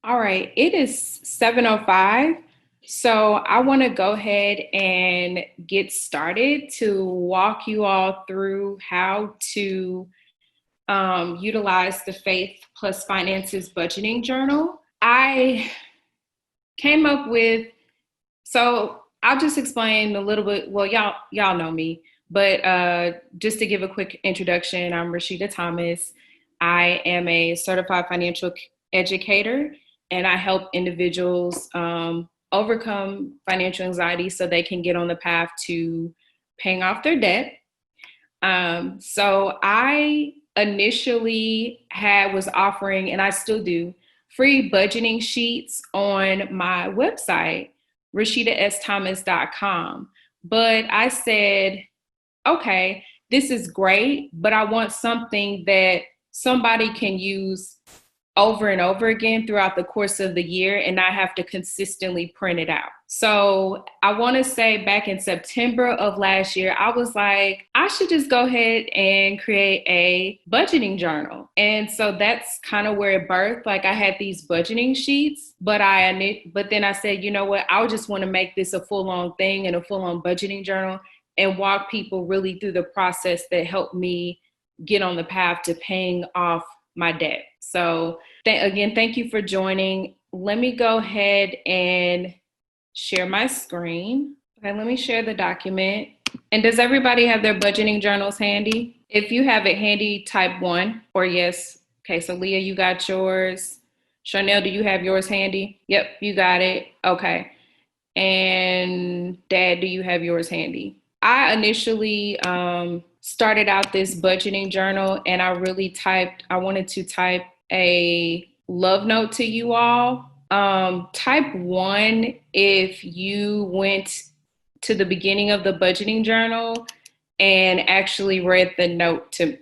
All right, it is 7:05. So I want to go ahead and get started to walk you all through how to utilize the Faith Plus Finances budgeting journal. I came up with, so I'll just explain a little bit. Well, y'all know me, but just to give a quick introduction, I'm Rashida Thomas. I am a certified financial educator, and I help individuals overcome financial anxiety so they can get on the path to paying off their debt. So I initially was offering, and I still do, free budgeting sheets on my website, RashidaSThomas.com. But I said, okay, this is great, but I want something that somebody can use over and over again throughout the course of the year and not have to consistently print it out. So I want to say back in September of last year, I was like, I should just go ahead and create a budgeting journal. And so that's kind of where it birthed. Like I had these budgeting sheets, but then I said, you know what, I just want to make this a full-on thing and a full-on budgeting journal and walk people really through the process that helped me get on the path to paying off my debt. So again, thank you for joining. Let me go ahead and share my screen. Okay, let me share the document. And does everybody have their budgeting journals handy? If you have it handy, type 1 or yes. Okay, so Leah, you got yours. Chanel, do you have yours handy? Yep, you got it. Okay. And Dad, do you have yours handy? I initially started out this budgeting journal and I wanted to type a love note to you all. Type 1 if you went to the beginning of the budgeting journal and actually read the note. And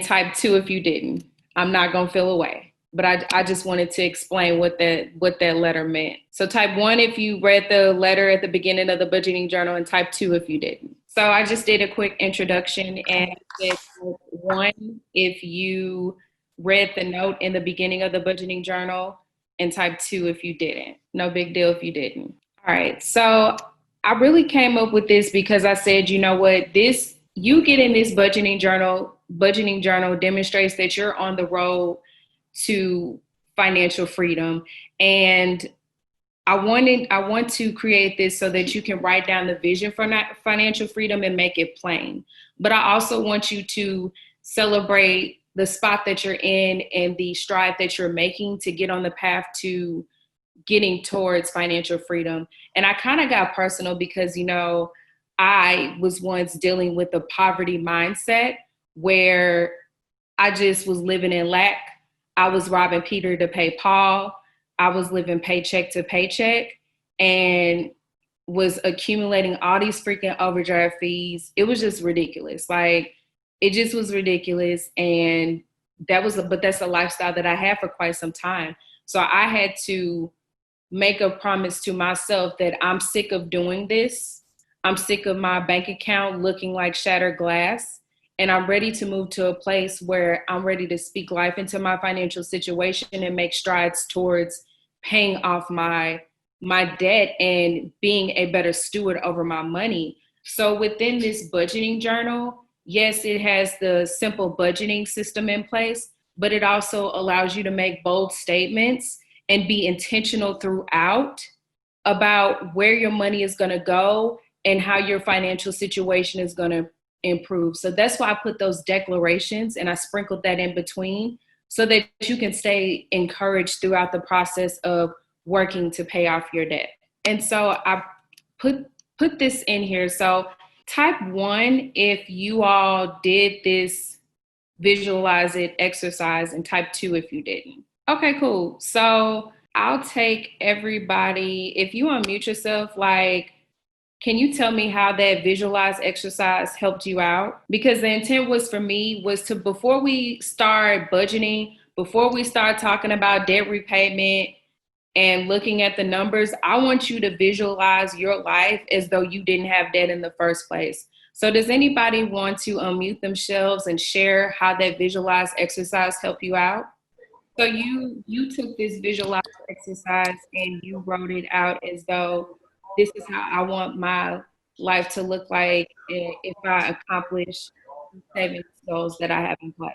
type 2 if you didn't. I'm not gonna feel away. But I just wanted to explain what that letter meant. So type 1 if you read the letter at the beginning of the budgeting journal, and type 2 if you didn't. So I just did a quick introduction and said type 1 if you read the note in the beginning of the budgeting journal, and type 2 if you didn't. No big deal if you didn't. All right, so I really came up with this because I said, you know what, you get in this budgeting journal demonstrates that you're on the road to financial freedom. And I want to create this so that you can write down the vision for financial freedom and make it plain. But I also want you to celebrate the spot that you're in and the stride that you're making to get on the path to getting towards financial freedom. And I kind of got personal because, you know, I was once dealing with a poverty mindset where I just was living in lack. I was robbing Peter to pay Paul. I was living paycheck to paycheck and was accumulating all these freaking overdraft fees. It was just ridiculous. Like, it just was ridiculous. And but that's a lifestyle that I had for quite some time. So I had to make a promise to myself that I'm sick of doing this. I'm sick of my bank account looking like shattered glass. And I'm ready to move to a place where I'm ready to speak life into my financial situation and make strides towards paying off my debt and being a better steward over my money. So within this budgeting journal, yes, it has the simple budgeting system in place, but it also allows you to make bold statements and be intentional throughout about where your money is going to go and how your financial situation is going to improve. So that's why I put those declarations and I sprinkled that in between so that you can stay encouraged throughout the process of working to pay off your debt. And so I put this in here. So type 1 if you all did this visualize it exercise, and type 2 if you didn't. Okay, cool. So I'll take everybody. If you unmute yourself, like, can you tell me how that visualize exercise helped you out? Because the intent was for me was to, before we start budgeting, before we start talking about debt repayment and looking at the numbers, I want you to visualize your life as though you didn't have debt in the first place. So does anybody want to unmute themselves and share how that visualize exercise helped you out? So you took this visualize exercise and you wrote it out as though this is how I want my life to look like if I accomplish savings goals that I have in place.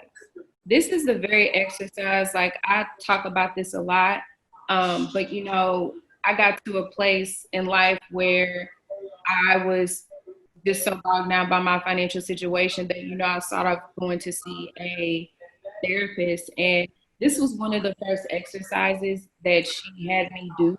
This is the very exercise, like I talk about this a lot, but I got to a place in life where I was just so bogged down by my financial situation that I started going to see a therapist, and this was one of the first exercises that she had me do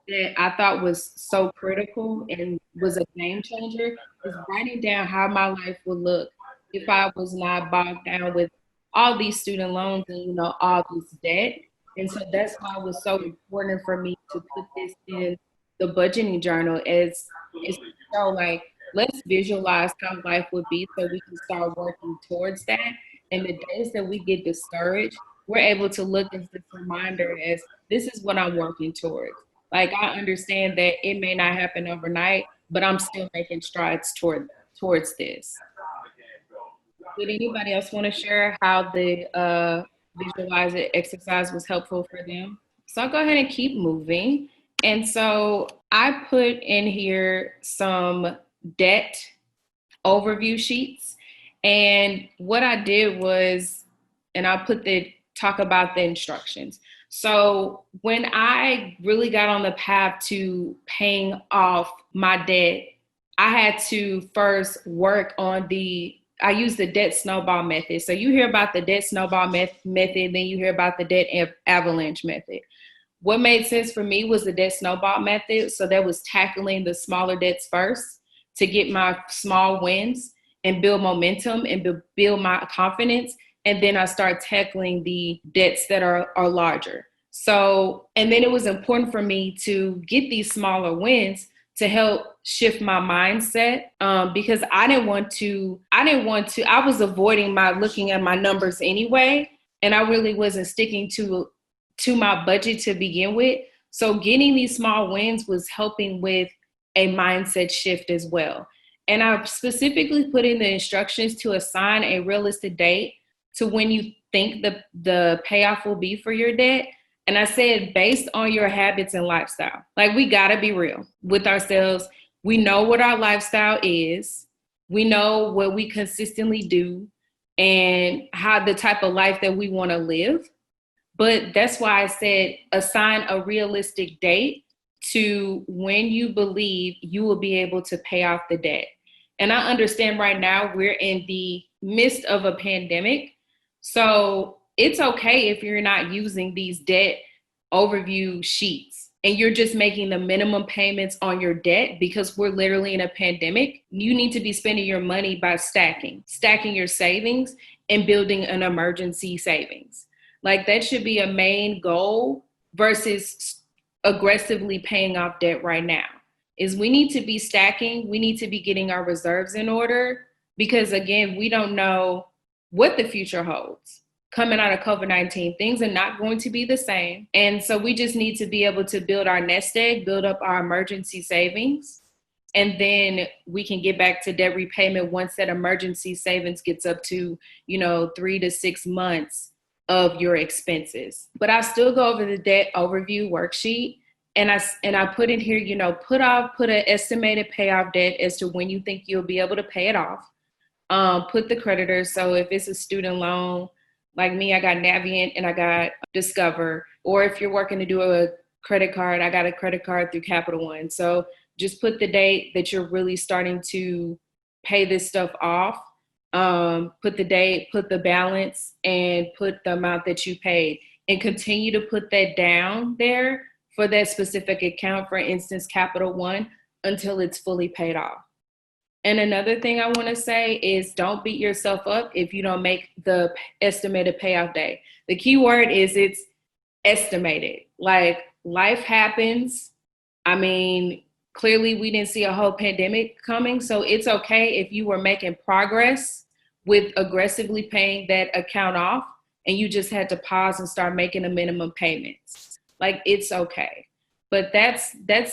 that I thought was so critical and was a game changer, is writing down how my life would look if I was not bogged down with all these student loans and all this debt. And so that's why it was so important for me to put this in the budgeting journal as it's so like let's visualize how life would be so we can start working towards that. And the days that we get discouraged, we're able to look at this reminder as this is what I'm working towards. Like I understand that it may not happen overnight, but I'm still making strides towards this. Would anybody else want to share how the visualize it exercise was helpful for them? So I'll go ahead and keep moving. And so I put in here some debt overview sheets. And what I did was, and I'll put the talk about the instructions. So when I really got on the path to paying off my debt, I had to first work on I use the debt snowball method. So you hear about the debt snowball method, then you hear about the debt avalanche method. What made sense for me was the debt snowball method. So that was tackling the smaller debts first to get my small wins and build momentum and build my confidence. And then I start tackling the debts that are larger. So, and then it was important for me to get these smaller wins to help shift my mindset because I was avoiding looking at my numbers anyway. And I really wasn't sticking to my budget to begin with. So getting these small wins was helping with a mindset shift as well. And I specifically put in the instructions to assign a realistic date to when you think the payoff will be for your debt. And I said, based on your habits and lifestyle. Like, we got to be real with ourselves. We know what our lifestyle is. We know what we consistently do and how the type of life that we want to live. But that's why I said assign a realistic date to when you believe you will be able to pay off the debt. And I understand right now we're in the midst of a pandemic. So it's okay if you're not using these debt overview sheets and you're just making the minimum payments on your debt because we're literally in a pandemic. You need to be spending your money by stacking your savings and building an emergency savings. Like, that should be a main goal versus aggressively paying off debt right now. Is we need to be stacking, we need to be getting our reserves in order because, again, we don't know what the future holds. Coming out of COVID-19, things are not going to be the same. And so we just need to be able to build our nest egg, build up our emergency savings, and then we can get back to debt repayment once that emergency savings gets up to, 3 to 6 months of your expenses. But I still go over the debt overview worksheet. And I put in here, put an estimated payoff debt as to when you think you'll be able to pay it off. Put the creditors. So if it's a student loan, like me, I got Navient and I got Discover. Or if you're working to do a credit card, I got a credit card through Capital One. So just put the date that you're really starting to pay this stuff off. Put the date, put the balance, and put the amount that you paid. And continue to put that down there for that specific account, for instance, Capital One, until it's fully paid off. And another thing I want to say is don't beat yourself up if you don't make the estimated payoff date. The key word is it's estimated. Like, life happens. I mean, clearly we didn't see a whole pandemic coming. So it's okay if you were making progress with aggressively paying that account off and you just had to pause and start making the minimum payments. Like, it's okay. But that's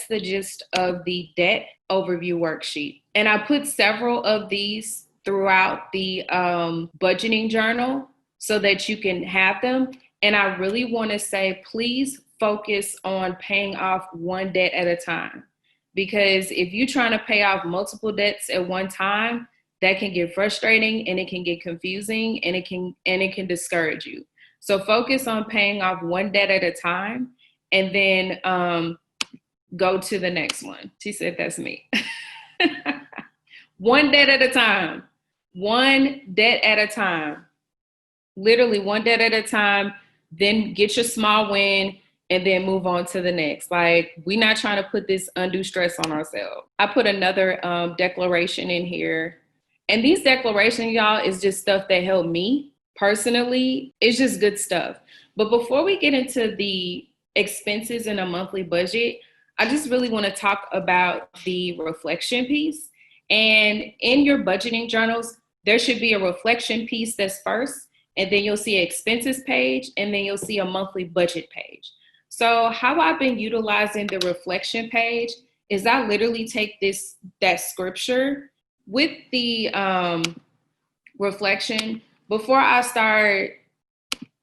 the gist of the debt overview worksheet. And I put several of these throughout the budgeting journal so that you can have them. And I really want to say, please focus on paying off one debt at a time. Because if you're trying to pay off multiple debts at one time, that can get frustrating and it can get confusing and it can discourage you. So focus on paying off one debt at a time and then go to the next one. She said, that's me. One debt at a time. One debt at a time. Literally one debt at a time. Then get your small win and then move on to the next. Like, we're not trying to put this undue stress on ourselves. I put another declaration in here. And these declarations, y'all, is just stuff that helped me personally. It's just good stuff. But before we get into the expenses in a monthly budget, I just really want to talk about the reflection piece. And in your budgeting journals, there should be a reflection piece that's first, and then you'll see an expenses page, and then you'll see a monthly budget page. So how I've been utilizing the reflection page is I literally take that scripture with the reflection before I start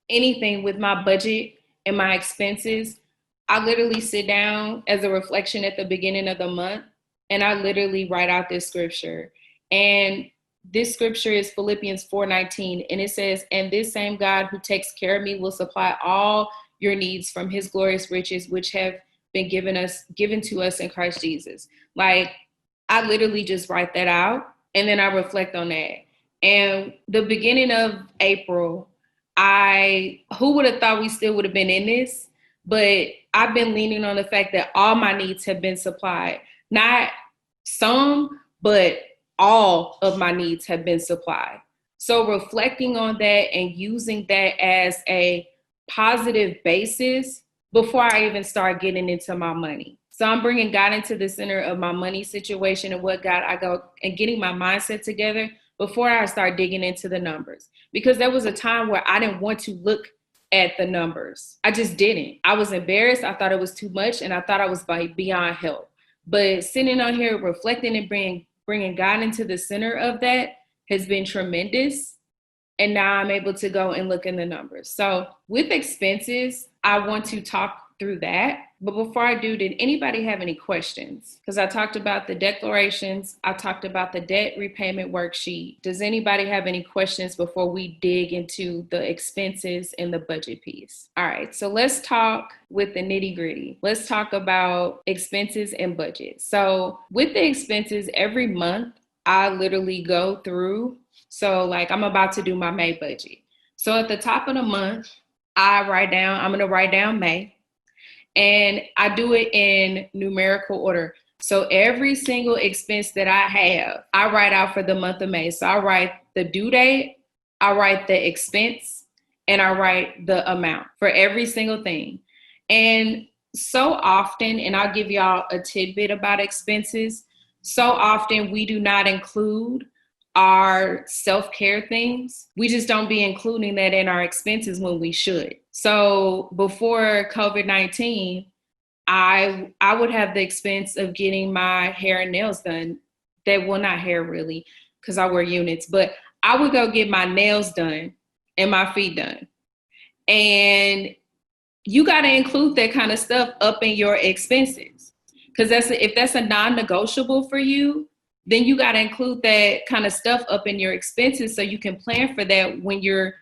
anything with my budget and my expenses. I literally sit down as a reflection at the beginning of the month, and I literally write out this scripture. And this scripture is Philippians 4:19, and it says, and this same God who takes care of me will supply all your needs from his glorious riches, which have been given to us in Christ Jesus. Like, I literally just write that out, and then I reflect on that. And the beginning of April, who would have thought we still would have been in this? But I've been leaning on the fact that all my needs have been supplied. Not some, but all of my needs have been supplied. So reflecting on that and using that as a positive basis before I even start getting into my money. So I'm bringing God into the center of my money situation and what God I go and getting my mindset together before I start digging into the numbers. Because there was a time where I didn't want to look at the numbers. I just didn't. I was embarrassed. I thought it was too much, and I thought I was beyond help. But sitting on here, reflecting and bringing God into the center of that has been tremendous. And now I'm able to go and look in the numbers. So with expenses, I want to talk through that. But before I do, did anybody have any questions? Because I talked about the declarations. I talked about the debt repayment worksheet. Does anybody have any questions before we dig into the expenses and the budget piece? All right, so let's talk with the nitty gritty. Let's talk about expenses and budget. So with the expenses, every month, I literally go through. So like, I'm about to do my May budget. So at the top of the month, I'm going to write down May. And I do it in numerical order. So every single expense that I have, I write out for the month of May. So I write the due date, I write the expense, and I write the amount for every single thing. And so often, and I'll give y'all a tidbit about expenses, so often we do not include our self-care things. We just don't be including that in our expenses when we should. So before COVID-19, I would have the expense of getting my hair and nails done. Not hair really, because I wear units, but I would go get my nails done and my feet done. And you got to include that kind of stuff up in your expenses. Because if that's a non-negotiable for you, then you got to include that kind of stuff up in your expenses so you can plan for that when you're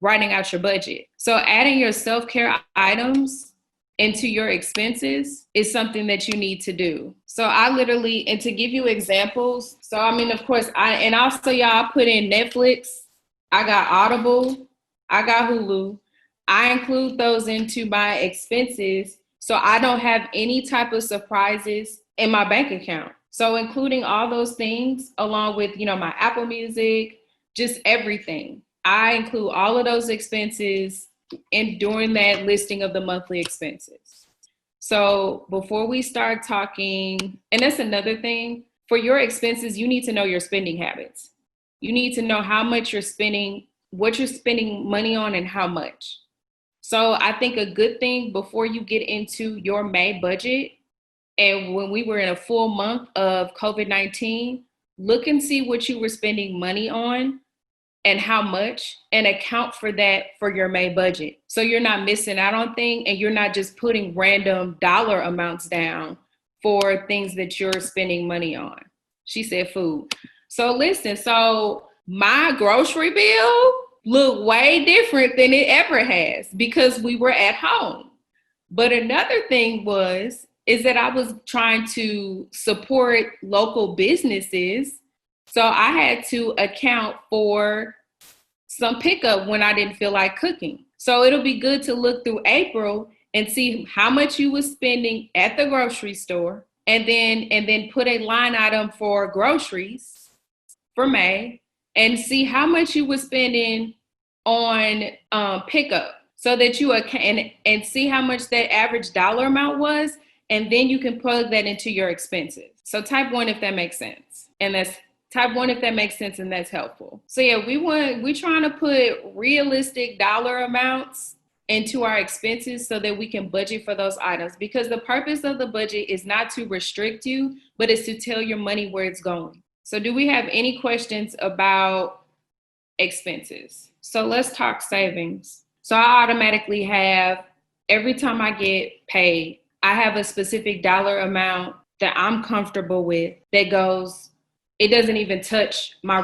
writing out your budget. So adding your self-care items into your expenses is something that you need to do. So I literally, and to give you examples, so I mean, of course, and also y'all put in Netflix, I got Audible, I got Hulu. I include those into my expenses so I don't have any type of surprises in my bank account. So including all those things along with, my Apple Music, just everything. I include all of those expenses during that listing of the monthly expenses. So before we start talking, and that's another thing, for your expenses, you need to know your spending habits. You need to know how much you're spending, what you're spending money on, and how much. So I think a good thing before you get into your May budget, and when we were in a full month of COVID-19, look and see what you were spending money on and how much, and account for that for your May budget. So you're not missing out on things, and you're not just putting random dollar amounts down for things that you're spending money on. She said food. So listen, so my grocery bill looked way different than it ever has because we were at home. But another thing is that I was trying to support local businesses. So I had to account for some pickup when I didn't feel like cooking. So it'll be good to look through April and see how much you was spending at the grocery store, and then put a line item for groceries for May, and see how much you were spending on pickup, so that you can and see how much that average dollar amount was, and then you can plug that into your expenses. So type 1 if that makes sense, and that's type 1 if that makes sense, and that's helpful. So yeah, we're trying to put realistic dollar amounts into our expenses so that we can budget for those items, because the purpose of the budget is not to restrict you, but it's to tell your money where it's going. So do we have any questions about expenses? So let's talk savings. So I automatically have, every time I get paid, I have a specific dollar amount that I'm comfortable with that goes, it doesn't even touch my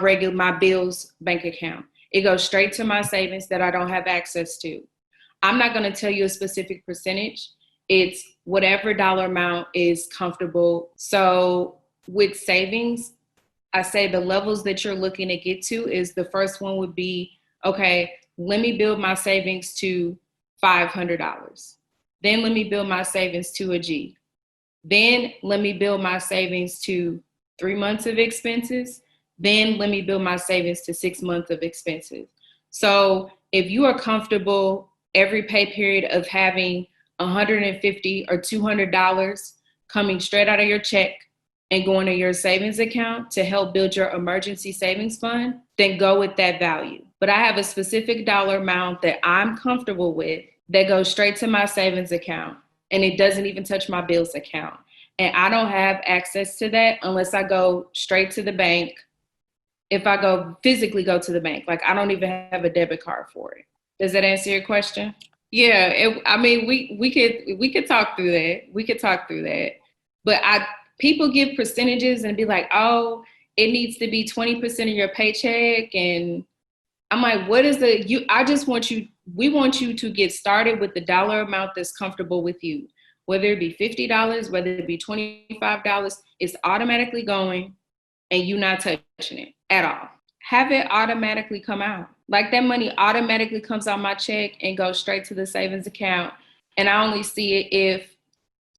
bills bank account. It goes straight to my savings that I don't have access to. I'm not going to tell you a specific percentage. It's whatever dollar amount is comfortable. So with savings, I say the levels that you're looking to get to is, the first one would be, okay, let me build my savings to $500. Then let me build my savings to a G. Then let me build my savings to 3 months of expenses. Then let me build my savings to 6 months of expenses. So if you are comfortable every pay period of having $150 or $200 coming straight out of your check and going to your savings account to help build your emergency savings fund, then go with that value. But I have a specific dollar amount that I'm comfortable with that goes straight to my savings account, and it doesn't even touch my bills account. And I don't have access to that unless I go straight to the bank. If I physically go to the bank, like I don't even have a debit card for it. Does that answer your question? Yeah, we could talk through that. We could talk through that. But people give percentages and be like, oh, it needs to be 20% of your paycheck. And I'm like, we want you to get started with the dollar amount that's comfortable with you. Whether it be $50, whether it be $25, it's automatically going and you not touching it at all. Have it automatically come out. Like that money automatically comes out my check and goes straight to the savings account. And I only see it if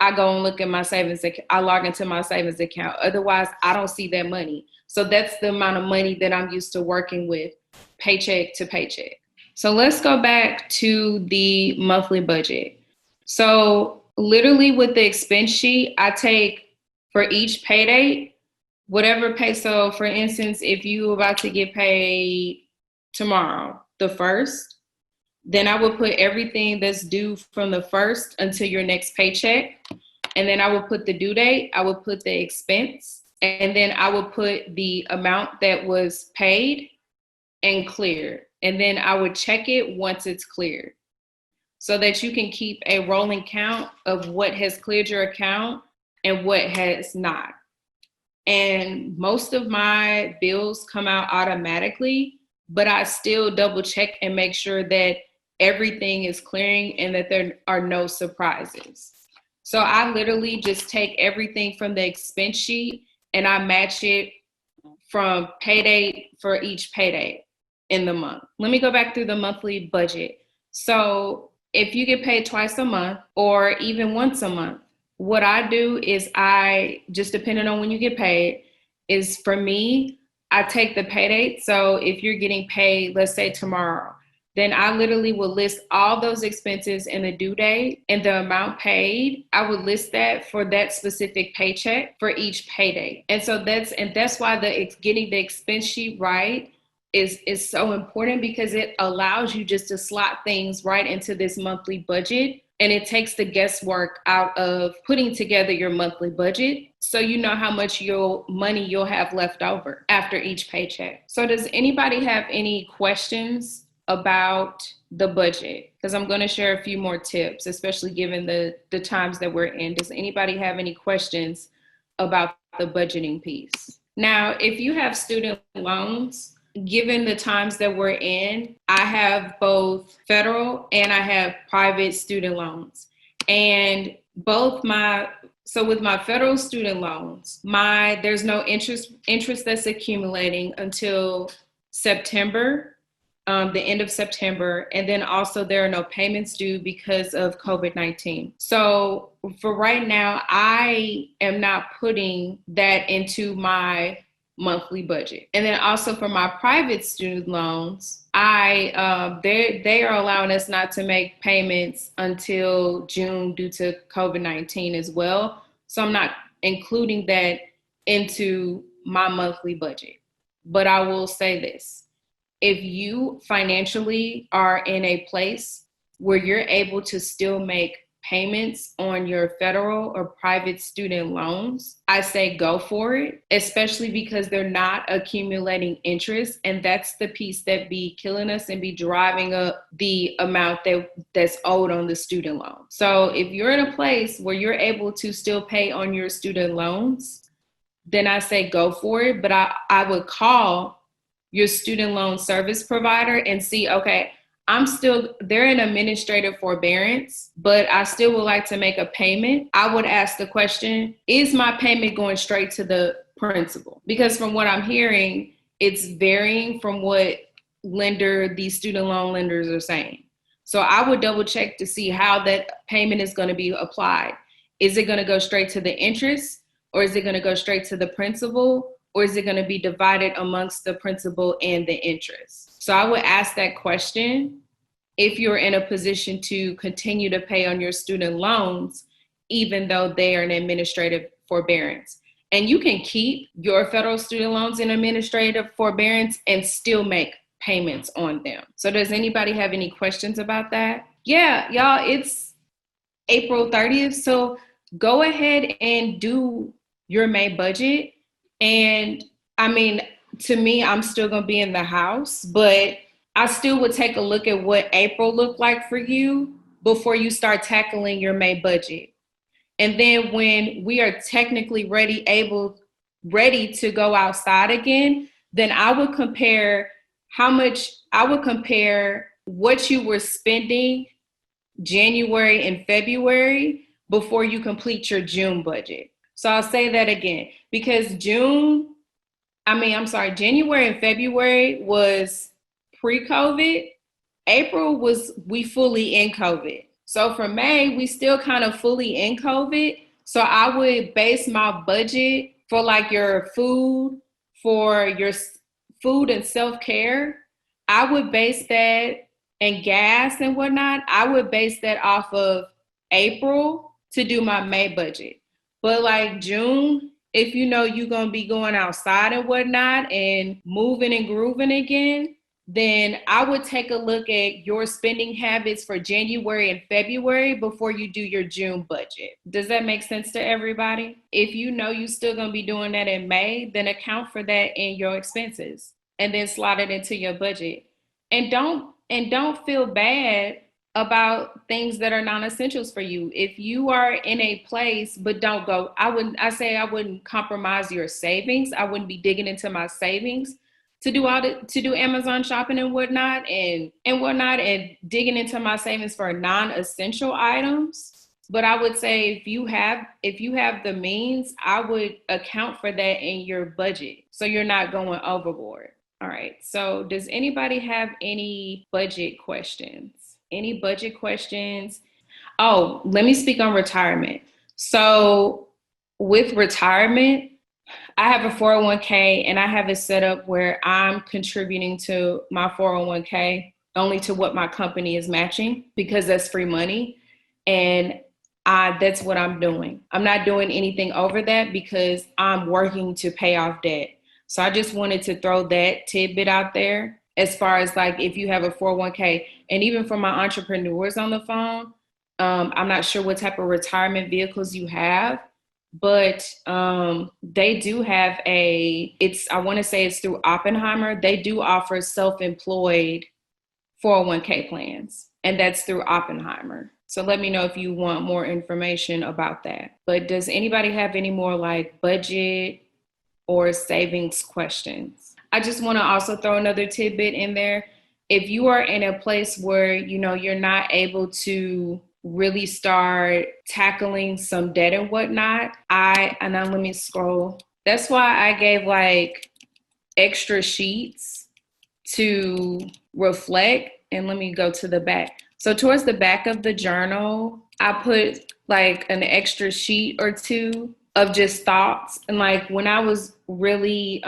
I go and look at my savings account, I log into my savings account. Otherwise, I don't see that money. So that's the amount of money that I'm used to working with, paycheck to paycheck. So let's go back to the monthly budget. So literally with the expense sheet, I take for each pay date, whatever pay. So for instance, if you're about to get paid tomorrow, the 1st, then I would put everything that's due from the 1st until your next paycheck. And then I would put the due date, I would put the expense, and then I would put the amount that was paid and cleared. And then I would check it once it's cleared, so that you can keep a rolling count of what has cleared your account and what has not. And most of my bills come out automatically, but I still double check and make sure that everything is clearing and that there are no surprises. So I literally just take everything from the expense sheet and I match it from pay date for each payday in the month. Let me go back through the monthly budget. So if you get paid twice a month or even once a month, what I do is just depending on when you get paid, is for me, I take the pay date. So if you're getting paid, let's say tomorrow, then I literally will list all those expenses and the due date and the amount paid. I would list that for that specific paycheck for each payday. And so that's why getting the expense sheet right is so important, because it allows you just to slot things right into this monthly budget And it takes the guesswork out of putting together your monthly budget so you know how much money you'll have left over after each paycheck. So does anybody have any questions about the budget? Because I'm going to share a few more tips, especially given the times that we're in. Does anybody have any questions about the budgeting piece? Now, if you have student loans, given the times that we're in, I have both federal and I have private student loans. And with my federal student loans, there's no interest that's accumulating until September, the end of September. And then also there are no payments due because of COVID-19. So for right now, I am not putting that into my monthly budget. And then also for my private student loans, they are allowing us not to make payments until June due to COVID-19 as well. So I'm not including that into my monthly budget. But I will say this, if you financially are in a place where you're able to still make payments on your federal or private student loans, I say go for it, especially because they're not accumulating interest. And that's the piece that be killing us and be driving up the amount that's owed on the student loan. So if you're in a place where you're able to still pay on your student loans, then I say go for it. But I would call your student loan service provider and see, okay, they're in administrative forbearance, but I still would like to make a payment. I would ask the question, is my payment going straight to the principal? Because from what I'm hearing, it's varying from what these student loan lenders are saying. So I would double check to see how that payment is going to be applied. Is it going to go straight to the interest, or is it going to go straight to the principal? Or is it going to be divided amongst the principal and the interest? So I would ask that question if you're in a position to continue to pay on your student loans, even though they are in administrative forbearance. And you can keep your federal student loans in administrative forbearance and still make payments on them. So does anybody have any questions about that? Yeah, y'all, it's April 30th. So go ahead and do your May budget. And I mean, to me, I'm still going to be in the house, but I still would take a look at what April looked like for you before you start tackling your May budget. And then when we are technically ready to go outside again, then I would compare what you were spending January and February before you complete your June budget. So I'll say that again, because January and February was pre-COVID. April we fully in COVID. So for May, we still kind of fully in COVID. So I would base my budget for like your food and self-care. I would base that, and gas and whatnot, I would base that off of April to do my May budget. But like June, if you know you're going to be going outside and whatnot and moving and grooving again, then I would take a look at your spending habits for January and February before you do your June budget. Does that make sense to everybody? If you know you're still going to be doing that in May, then account for that in your expenses and then slot it into your budget. And don't feel bad about things that are non-essentials for you. If you are in a place, but don't go, I wouldn't compromise your savings. I wouldn't be digging into my savings to do Amazon shopping and whatnot and digging into my savings for non-essential items. But I would say if you have the means, I would account for that in your budget so you're not going overboard. All right. So does anybody have any budget questions? Any budget questions? Oh, let me speak on retirement. So with retirement, I have a 401k and I have it set up where I'm contributing to my 401k only to what my company is matching because that's free money. And that's what I'm doing. I'm not doing anything over that because I'm working to pay off debt. So I just wanted to throw that tidbit out there as far as like if you have a 401k, and even for my entrepreneurs on the phone, I'm not sure what type of retirement vehicles you have, but they do have I want to say it's through Oppenheimer. They do offer self-employed 401k plans, and that's through Oppenheimer. So let me know if you want more information about that. But does anybody have any more like budget or savings questions? I just want to also throw another tidbit in there. If you are in a place where, you're not able to really start tackling some debt and whatnot, and now let me scroll. That's why I gave like extra sheets to reflect. And let me go to the back. So towards the back of the journal, I put like an extra sheet or two of just thoughts. And like when I was really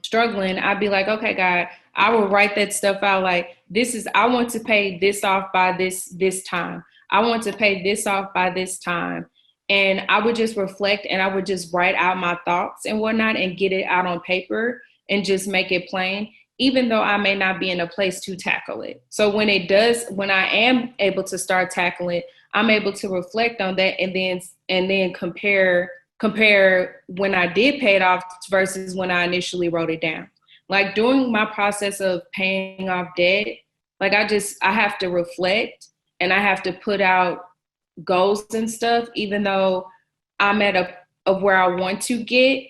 struggling, I'd be like, okay, God, I will write that stuff out. Like I want to pay this off by this time. I want to pay this off by this time. And I would just reflect and I would just write out my thoughts and whatnot and get it out on paper and just make it plain, even though I may not be in a place to tackle it. So when I am able to start tackling it, I'm able to reflect on that and then compare when I did pay it off versus when I initially wrote it down. Like during my process of paying off debt, like I have to reflect and I have to put out goals and stuff, even though I'm at of where I want to get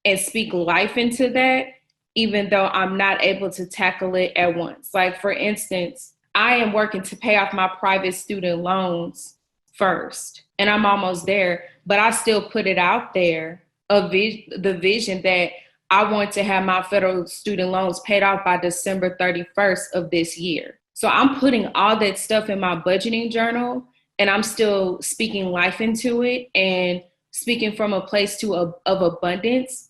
and speak life into that, even though I'm not able to tackle it at once. Like for instance, I am working to pay off my private student loans first, and I'm almost there, but I still put it out there the vision that I want to have my federal student loans paid off by December 31st of this year. So I'm putting all that stuff in my budgeting journal, and I'm still speaking life into it and speaking from a place of abundance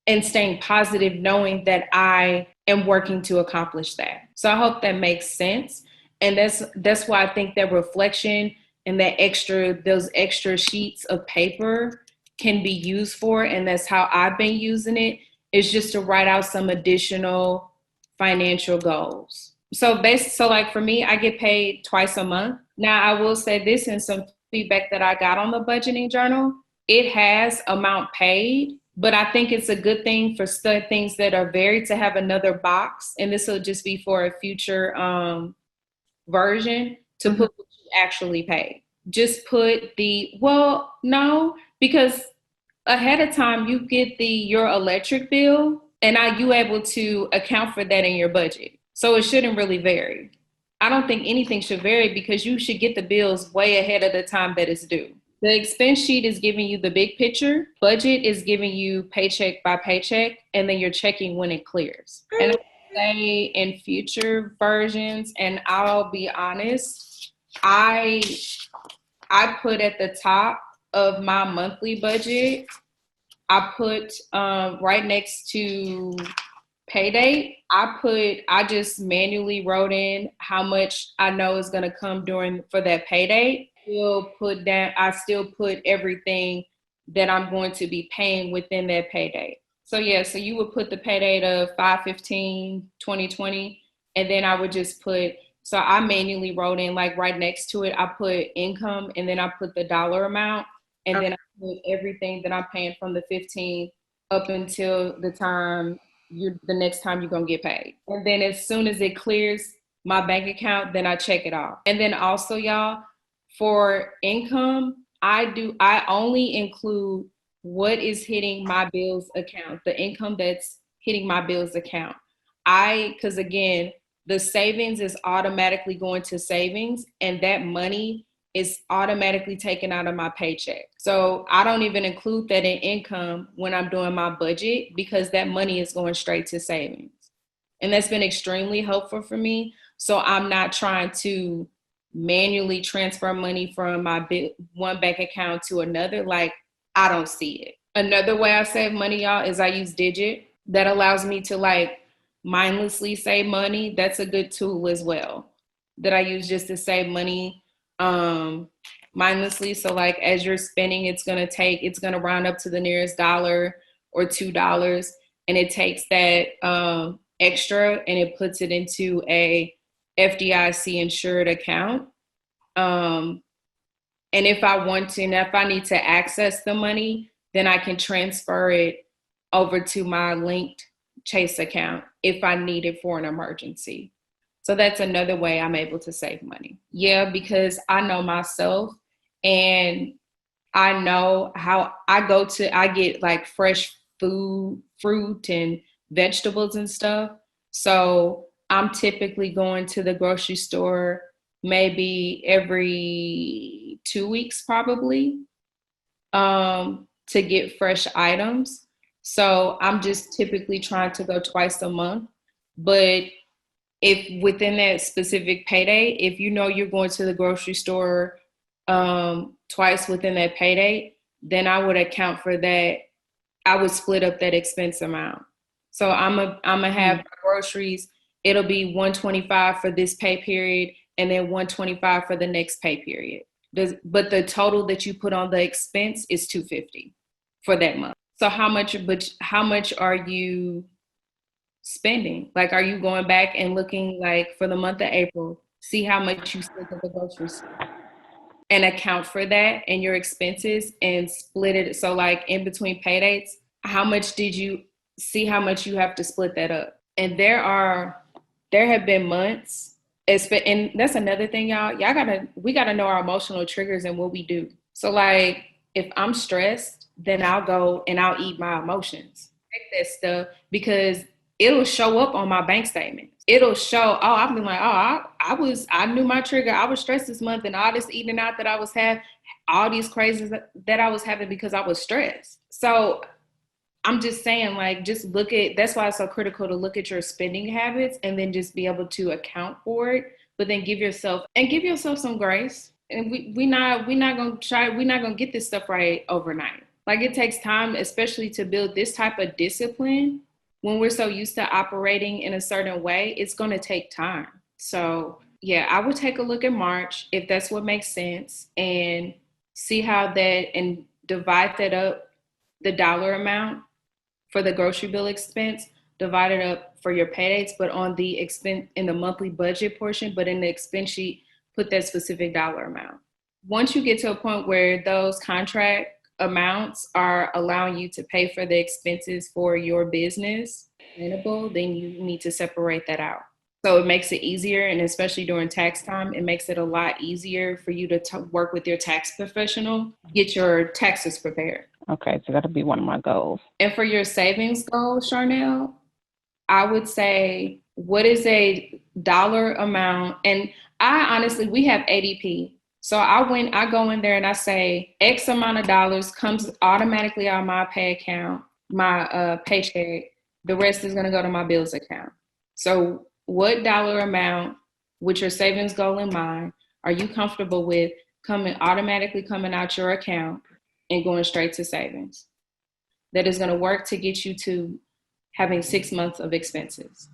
and staying positive, knowing that I am working to accomplish that. So I hope that makes sense. And that's why I think that reflection and those extra sheets of paper can be used for. And that's how I've been using it, is just to write out some additional financial goals. So like for me, I get paid twice a month. Now I will say this, in some feedback that I got on the budgeting journal, it has amount paid, but I think it's a good thing for things that are varied to have another box. And this will just be for a future version to put what you actually pay. Just put no, because ahead of time you get your electric bill, and are you able to account for that in your budget? So it shouldn't really vary. I don't think anything should vary because you should get the bills way ahead of the time that it's due. The expense sheet is giving you the big picture. Budget is giving you paycheck by paycheck, and then you're checking when it clears. And I say in future versions, and I'll be honest, I put at the top of my monthly budget, I put right next to pay date, I just manually wrote in how much I know is going to come for that pay date. I still put everything that I'm going to be paying within that pay date. So so you would put the pay date of 5/15/2020, and then I would just so I manually wrote in, like right next to it, I put income, and then I put the dollar amount, and then I put everything that I'm paying from the 15th up until the next time you're going to get paid. And then as soon as it clears my bank account, then I check it off. And then also, y'all, for income, I only include what is hitting my bills account, the income that's hitting my bills account. Because again, the savings is automatically going to savings, and that money is automatically taken out of my paycheck. So I don't even include that in income when I'm doing my budget, because that money is going straight to savings. And that's been extremely helpful for me. So I'm not trying to manually transfer money from my one bank account to another. Like, I don't see it. Another way I save money, y'all, is I use Digit. That allows me to like mindlessly save money. That's a good tool as well that I use just to save money mindlessly. So like as you're spending, it's going to round up to the nearest $1 or $2, and it takes that extra and it puts it into a FDIC insured account. And if I want to, and if I need to access the money, then I can transfer it over to my linked Chase account if I need it for an emergency. So that's another way I'm able to save money. Yeah, because I know myself, and I know how I get like fresh food, fruit and vegetables and stuff. So I'm typically going to the grocery store maybe every 2 weeks, probably, to get fresh items. So I'm just typically trying to go twice a month. But if within that specific payday, if you know you're going to the grocery store twice within that payday, then I would account for that. I would split up that expense amount. So I'm gonna have groceries. It'll be 125 for this pay period, and then 125 for the next pay period. But the total that you put on the expense is 250 for that month. So how much are you spending? Like, are you going back and looking, like, for the month of April, see how much you spent at the grocery store and account for that and your expenses and split it? So like in between pay dates, how much did you see how much you have to split that up? And there have been months, and that's another thing, we gotta know our emotional triggers and what we do. So like if I'm stressed, then I'll go and I'll eat my emotions. Take that stuff because it'll show up on my bank statement. It'll show, oh, I've been like, oh, I knew my trigger. I was stressed this month, and all this eating out that I was having, all these crazes that I was having because I was stressed. So I'm just saying, like, just that's why it's so critical to look at your spending habits and then just be able to account for it, but then give yourself some grace. And we're not gonna get this stuff right overnight. Like, it takes time, especially to build this type of discipline. When we're so used to operating in a certain way, it's going to take time. So yeah, I would take a look at March if that's what makes sense, and see how and divide that up, the dollar amount for the grocery bill expense, divide it up for your pay dates, but on the expense in the monthly budget portion, but in the expense sheet, put that specific dollar amount. Once you get to a point where those contract amounts are allowing you to pay for the expenses for your business, then you need to separate that out. So it makes it easier, and especially during tax time, it makes it a lot easier for you to work with your tax professional, get your taxes prepared. Okay, so that'll be one of my goals. And for your savings goal, Charnel, I would say, what is a dollar amount? And we have ADP. So I go in there and I say X amount of dollars comes automatically out of my pay account, my paycheck. The rest is going to go to my bills account. So what dollar amount, with your savings goal in mind, are you comfortable with automatically coming out your account and going straight to savings? That is going to work to get you to having 6 months of expenses.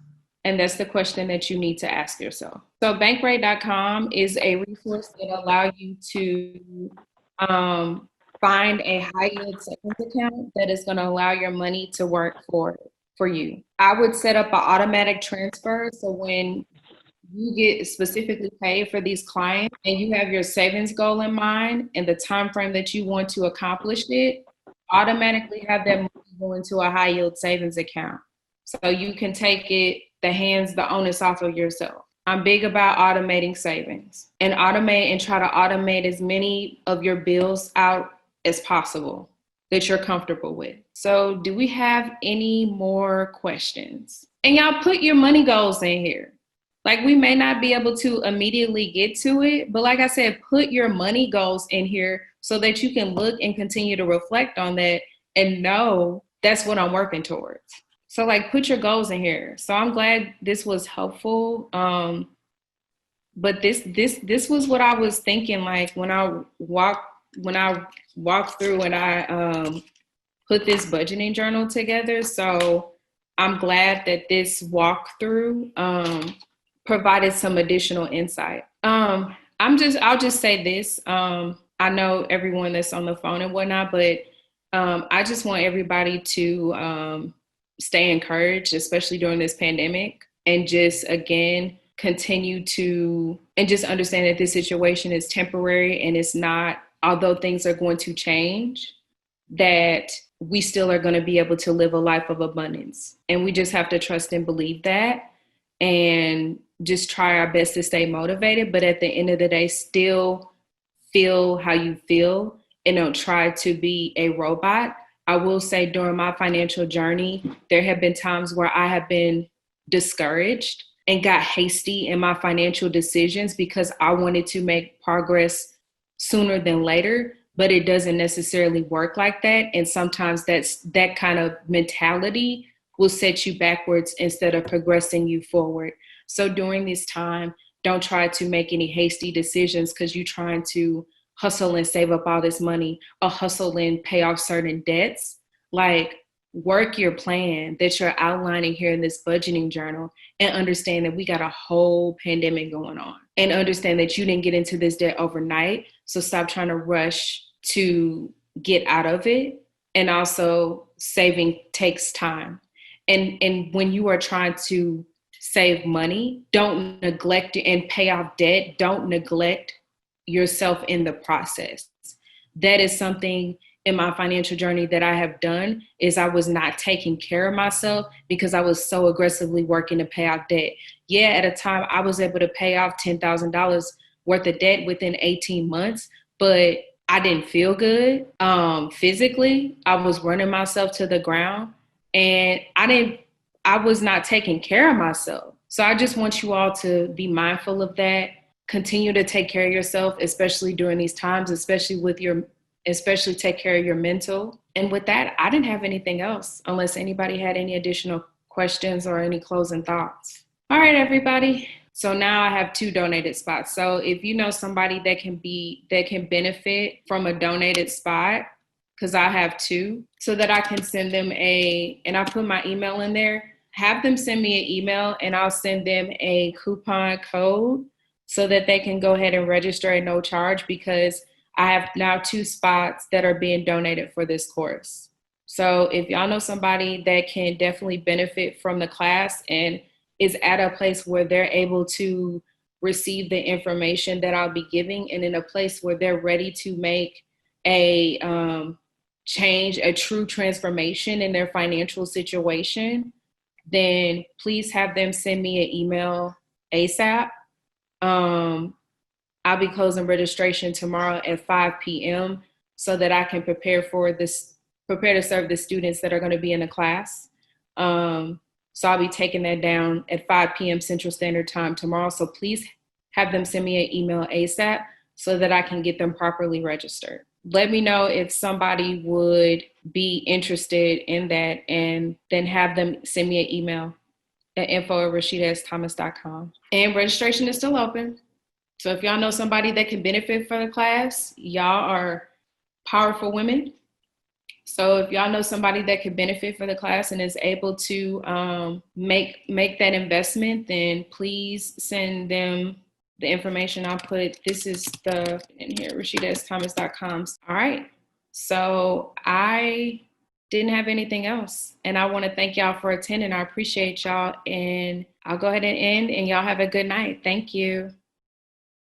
And that's the question that you need to ask yourself. So Bankrate.com is a resource that allows you to find a high yield savings account that is going to allow your money to work for you. I would set up an automatic transfer. So when you get specifically paid for these clients and you have your savings goal in mind and the time frame that you want to accomplish it, automatically have that money go into a high yield savings account. So you can take the onus off of yourself. I'm big about automating savings and try to automate as many of your bills out as possible that you're comfortable with. So do we have any more questions? And y'all put your money goals in here. Like, we may not be able to immediately get to it, but like I said, put your money goals in here so that you can look and continue to reflect on that and know that's what I'm working towards. So like, put your goals in here. So I'm glad this was helpful. But this was what I was thinking, like, when I walked through and I put this budgeting journal together. So I'm glad that this walkthrough provided some additional insight. I'll just say this. I know everyone that's on the phone and whatnot, but I just want everybody to stay encouraged, especially during this pandemic, and just, again, continue to, and just understand that this situation is temporary and it's not although things are going to change, that we still are going to be able to live a life of abundance. And we just have to trust and believe that and just try our best to stay motivated. But at the end of the day, still feel how you feel and don't try to be a robot. I will say during my financial journey, there have been times where I have been discouraged and got hasty in my financial decisions because I wanted to make progress sooner than later, but it doesn't necessarily work like that. And sometimes that kind of mentality will set you backwards instead of progressing you forward. So during this time, don't try to make any hasty decisions because you're trying to hustle and save up all this money or hustle and pay off certain debts. Like, work your plan that you're outlining here in this budgeting journal and understand that we got a whole pandemic going on and understand that you didn't get into this debt overnight. So stop trying to rush to get out of it. And also, saving takes time. And when you are trying to save money, don't neglect it and pay off debt. Don't neglect yourself in the process. That is something in my financial journey that I have done is I was not taking care of myself because I was so aggressively working to pay off debt. Yeah, at a time I was able to pay off $10,000 worth of debt within 18 months, but I didn't feel good physically. I was running myself to the ground and I was not taking care of myself. So I just want you all to be mindful of that. Continue to take care of yourself, especially during these times, especially take care of your mental. And with that, I didn't have anything else unless anybody had any additional questions or any closing thoughts. All right, everybody. So now I have 2 donated spots. So if you know somebody that can benefit from a donated spot, because I have 2, so that I can send them and I'll put my email in there, have them send me an email and I'll send them a coupon code so that they can go ahead and register at no charge, because I have now 2 spots that are being donated for this course. So if y'all know somebody that can definitely benefit from the class and is at a place where they're able to receive the information that I'll be giving and in a place where they're ready to make a change, a true transformation in their financial situation, then please have them send me an email ASAP. I'll be closing registration tomorrow at 5 p.m. so that I can prepare to serve the students that are going to be in the class. So I'll be taking that down at 5 p.m. Central Standard Time tomorrow. So please have them send me an email ASAP so that I can get them properly registered. Let me know if somebody would be interested in that, and then have them send me an email at info@rasheedasthomas.com. And registration is still open. So if y'all know somebody that can benefit from the class, y'all are powerful women. So if y'all know somebody that could benefit from the class and is able to make that investment, then please send them the information I'll put. This is in here, RasheedSThomas.com. All right. So I didn't have anything else. And I want to thank y'all for attending. I appreciate y'all. And I'll go ahead and end, and y'all have a good night. Thank you.